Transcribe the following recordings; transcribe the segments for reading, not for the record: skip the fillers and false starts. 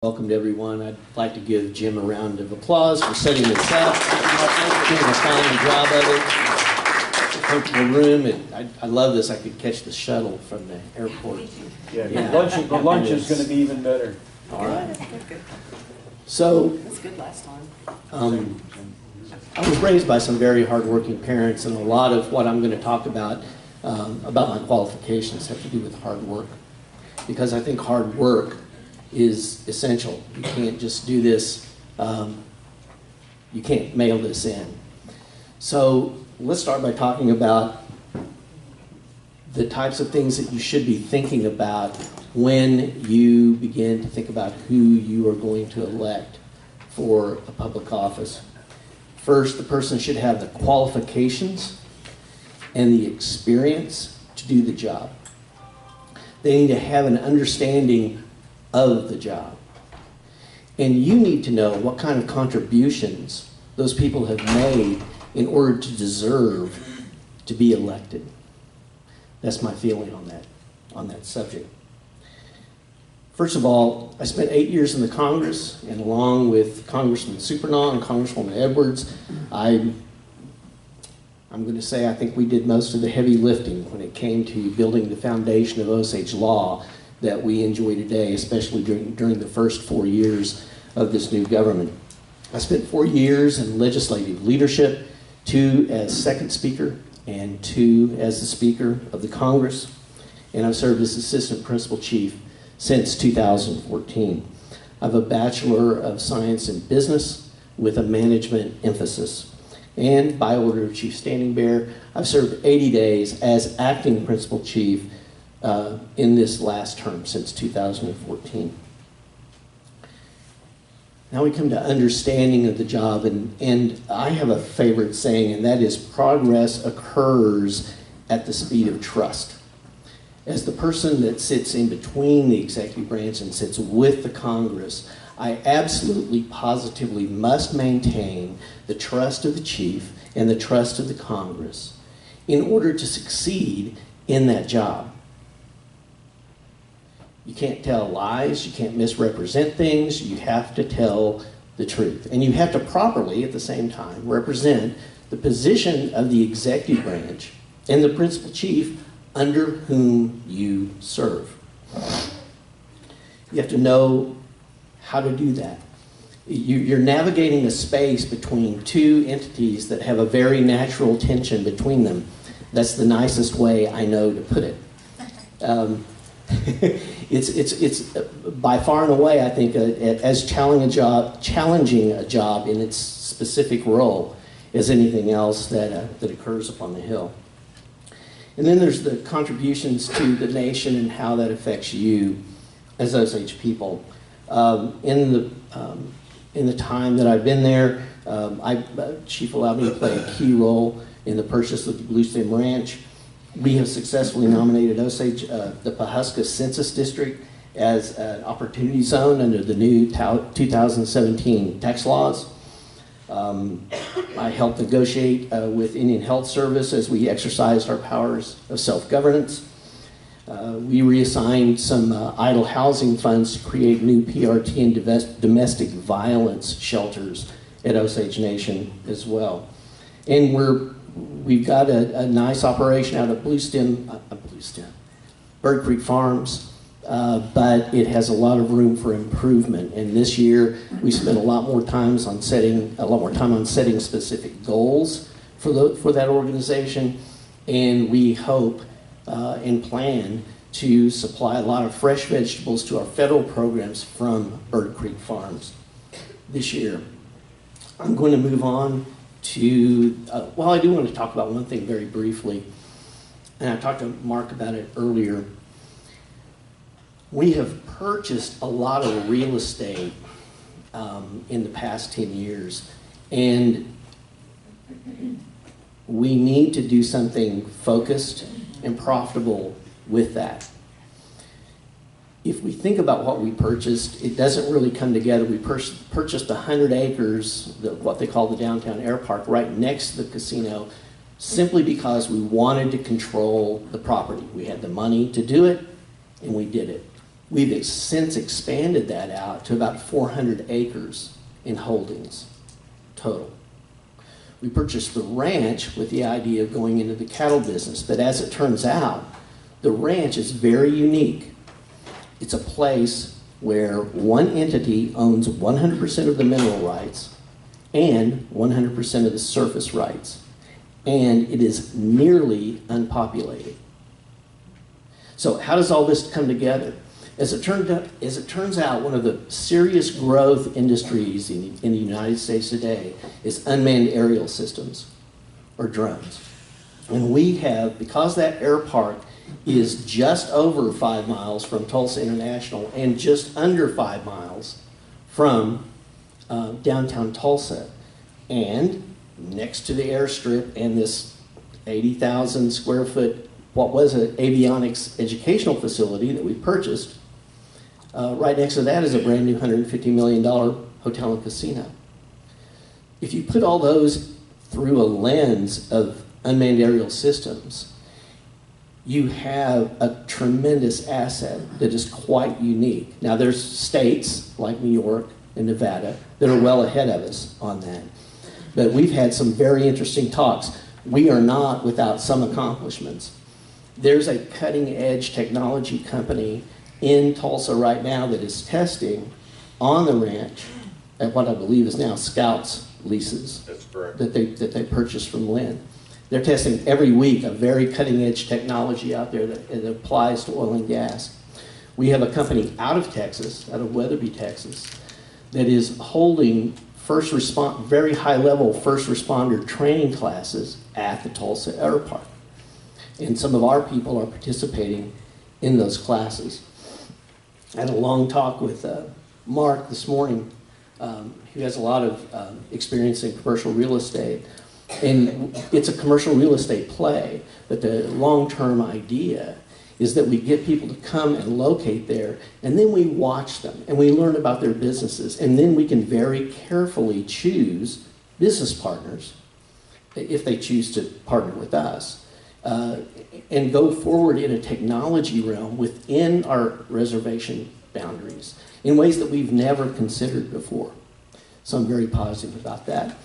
Welcome to everyone. I'd like to give Jim a round of applause for setting this up, doing a fine job of it. It's a comfortable room. I love this. I could catch the shuttle from the airport. Yeah. The lunch is going to be even better. All right. Good. So, That's good last time. I was raised by some very hardworking parents, and a lot of what I'm going to talk about my qualifications have to do with hard work. Because I think hard work is essential. You can't just do this, you can't mail this in. So let's start by talking about the types of things that you should be thinking about when you begin to think about who you are going to elect for a public office. First, the person should have the qualifications and the experience to do the job. They need to have an understanding of the job. And you need to know what kind of contributions those people have made in order to deserve to be elected. That's my feeling on that subject. First of all, I spent 8 years in the Congress, and along with Congressman Supernaw and Congresswoman Edwards, I'm going to say I think we did most of the heavy lifting when it came to building the foundation of Osage law that we enjoy today, especially during the first 4 years of this new government. I spent 4 years in legislative leadership, 2 as second speaker and 2 as the speaker of the Congress, and I've served as assistant principal chief since 2014. I have a Bachelor of Science in Business with a management emphasis. And by order of Chief Standing Bearer, I've served 80 days as acting principal chief in this last term since 2014. Now we come to understanding of the job, and I have a favorite saying, and that is progress occurs at the speed of trust. As the person that sits in between the executive branch and sits with the Congress, I absolutely, positively must maintain the trust of the chief and the trust of the Congress in order to succeed in that job. You can't tell lies, you can't misrepresent things, you have to tell the truth. And you have to properly, at the same time, represent the position of the executive branch and the principal chief under whom you serve. You have to know how to do that. You're navigating a space between two entities that have a very natural tension between them. That's the nicest way I know to put it. It's by far and away, I think, as challenging a job in its specific role as anything else that occurs upon the Hill. And then there's the contributions to the nation and how that affects you as Osage people. In the time that I've been there, Chief allowed me to play a key role in the purchase of the Blue Stem Ranch. We have successfully nominated Osage, the Pawhuska Census District, as an opportunity zone under the new 2017 tax laws. I helped negotiate with Indian Health Service as we exercised our powers of self-governance. We reassigned some idle housing funds to create new PRT and domestic violence shelters at Osage Nation as well. And we've got a nice operation out of Bird Creek Farms, but it has a lot of room for improvement. And this year, we spent a lot more time on setting specific goals for that organization, and we hope and plan to supply a lot of fresh vegetables to our federal programs from Bird Creek Farms this year. I'm going to move on to, well, I do want to talk about one thing very briefly, and I talked to Mark about it earlier. We have purchased a lot of real estate in the past 10 years, and we need to do something focused and profitable with that. If we think about what we purchased, it doesn't really come together. We purchased 100 acres, what they call the downtown air park, right next to the casino, simply because we wanted to control the property. We had the money to do it, and we did it. We've since expanded that out to about 400 acres in holdings total. We purchased the ranch with the idea of going into the cattle business, but as it turns out, the ranch is very unique. It's a place where one entity owns 100% of the mineral rights and 100% of the surface rights, and it is nearly unpopulated. So how does all this come together? As it turns out, one of the serious growth industries in the United States today is unmanned aerial systems, or drones. And we have, because that air park is just over 5 miles from Tulsa International and just under 5 miles from downtown Tulsa, and next to the airstrip and this 80,000 square foot, what was an avionics educational facility that we purchased, right next to that is a brand new $150 million hotel and casino. If you put all those through a lens of unmanned aerial systems, you have a tremendous asset that is quite unique. Now there's states like New York and Nevada that are well ahead of us on that. But we've had some very interesting talks. We are not without some accomplishments. There's a cutting edge technology company in Tulsa right now that is testing on the ranch at what I believe is now Scout's leases. That's correct. That they purchased from Lynn. They're testing every week a very cutting edge technology out there that applies to oil and gas. We have a company out of Texas, out of Weatherby, Texas, that is holding very high level first responder training classes at the Tulsa Air Park. And some of our people are participating in those classes. I had a long talk with Mark this morning, who has a lot of experience in commercial real estate. And it's a commercial real estate play, but the long-term idea is that we get people to come and locate there, and then we watch them, and we learn about their businesses, and then we can very carefully choose business partners, if they choose to partner with us, and go forward in a technology realm within our reservation boundaries in ways that we've never considered before. So I'm very positive about that.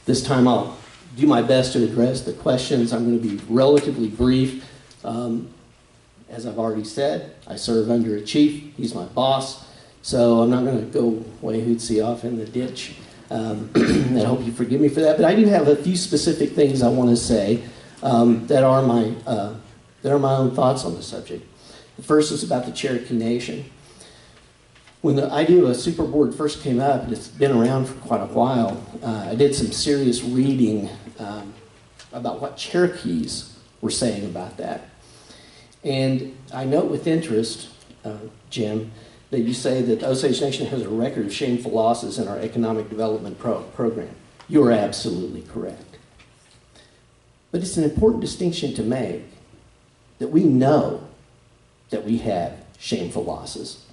This time I'll do my best to address the questions. I'm going to be relatively brief. As I've already said, I serve under a chief. He's my boss. So I'm not going to go way hootsy off in the ditch. And I hope you forgive me for that. But I do have a few specific things I want to say that are my own thoughts on the subject. The first is about the Cherokee Nation. When the idea of a super board first came up, and it's been around for quite a while, I did some serious reading about what Cherokees were saying about that. And I note with interest, Jim, that you say that the Osage Nation has a record of shameful losses in our economic development program. You are absolutely correct. But it's an important distinction to make that we know that we have shameful losses.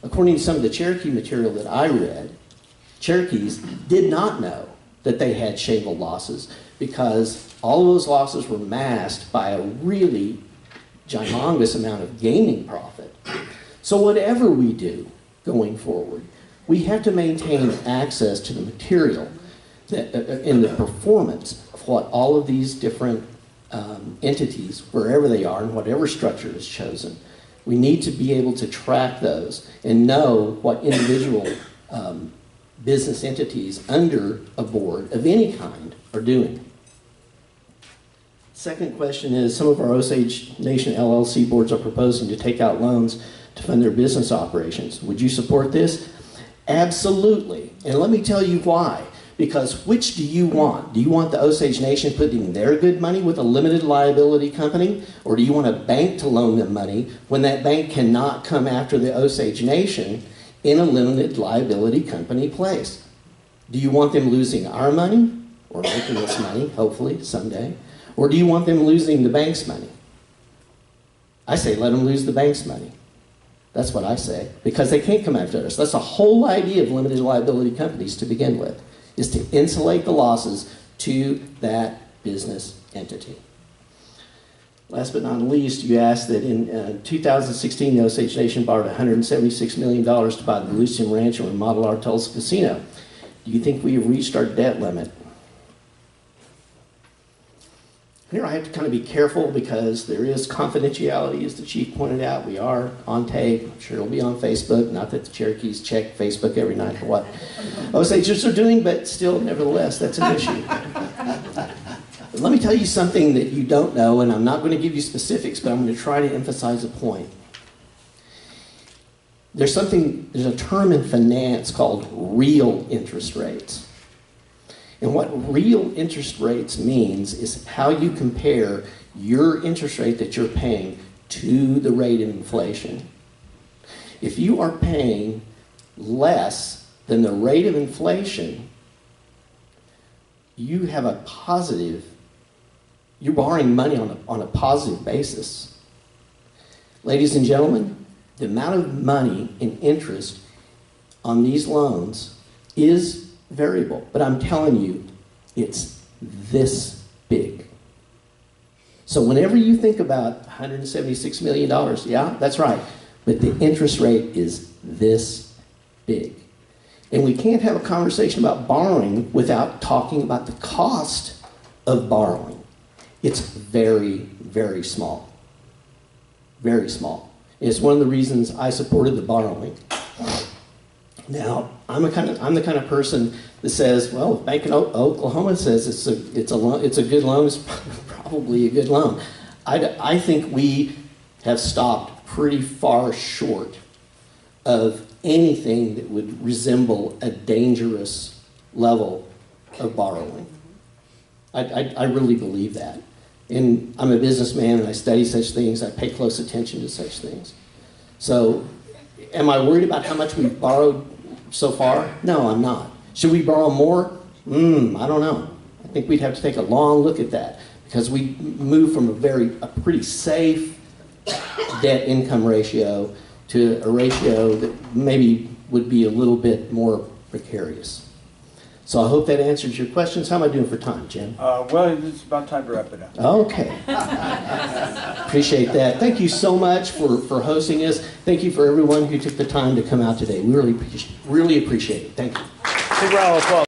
According to some of the Cherokee material that I read, Cherokees did not know that they had shameful losses because all of those losses were masked by a really humongous amount of gaming profit. So whatever we do going forward, we have to maintain access to the material that, in the performance of what all of these different entities, wherever they are and whatever structure is chosen, we need to be able to track those and know what individual business entities under a board of any kind are doing. Second question is, some of our Osage Nation LLC boards are proposing to take out loans to fund their business operations. Would you support this? Absolutely. And let me tell you why. Because which do you want? Do you want the Osage Nation putting their good money with a limited liability company? Or do you want a bank to loan them money when that bank cannot come after the Osage Nation in a limited liability company place? Do you want them losing our money or making us money, hopefully, someday? Or do you want them losing the bank's money? I say let them lose the bank's money. That's what I say, because they can't come after us. That's the whole idea of limited liability companies to begin with, is to insulate the losses to that business entity. Last but not least, you asked that in 2016, the Osage Nation borrowed $176 million to buy the Lucian Ranch and remodel our Tulsa casino. Do you think we have reached our debt limit? Here I have to kind of be careful because there is confidentiality, as the chief pointed out. We are on tape. I'm sure it'll be on Facebook. Not that the Cherokees check Facebook every night for what Osages are doing, but still, nevertheless, that's an issue. Let me tell you something that you don't know, and I'm not going to give you specifics, but I'm going to try to emphasize a point. There's a term in finance called real interest rates. And what real interest rates means is how you compare your interest rate that you're paying to the rate of inflation. If you are paying less than the rate of inflation, you have a positive, you're borrowing money on a positive basis. Ladies and gentlemen, the amount of money in interest on these loans is variable, but I'm telling you, it's this big. So whenever you think about $176 million, yeah, that's right, but the interest rate is this big. And we can't have a conversation about borrowing without talking about the cost of borrowing. It's very, very small. Very small. It's one of the reasons I supported the borrowing. Now, I'm the kind of person that says, well, if Bank of Oklahoma says it's a good loan, it's probably a good loan. I think we have stopped pretty far short of anything that would resemble a dangerous level of borrowing. I really believe that. And I'm a businessman and I study such things. I pay close attention to such things. So, am I worried about how much we've borrowed so far? No, I'm not. Should we borrow more? I don't know. I think we'd have to take a long look at that because we moved from a pretty safe debt-income ratio to a ratio that maybe would be a little bit more precarious. So I hope that answers your questions. How am I doing for time, Jim? Well, it's about time to wrap it up. Okay. Appreciate that. Thank you so much for hosting us. Thank you for everyone who took the time to come out today. We really appreciate it. Thank you. Big round of applause.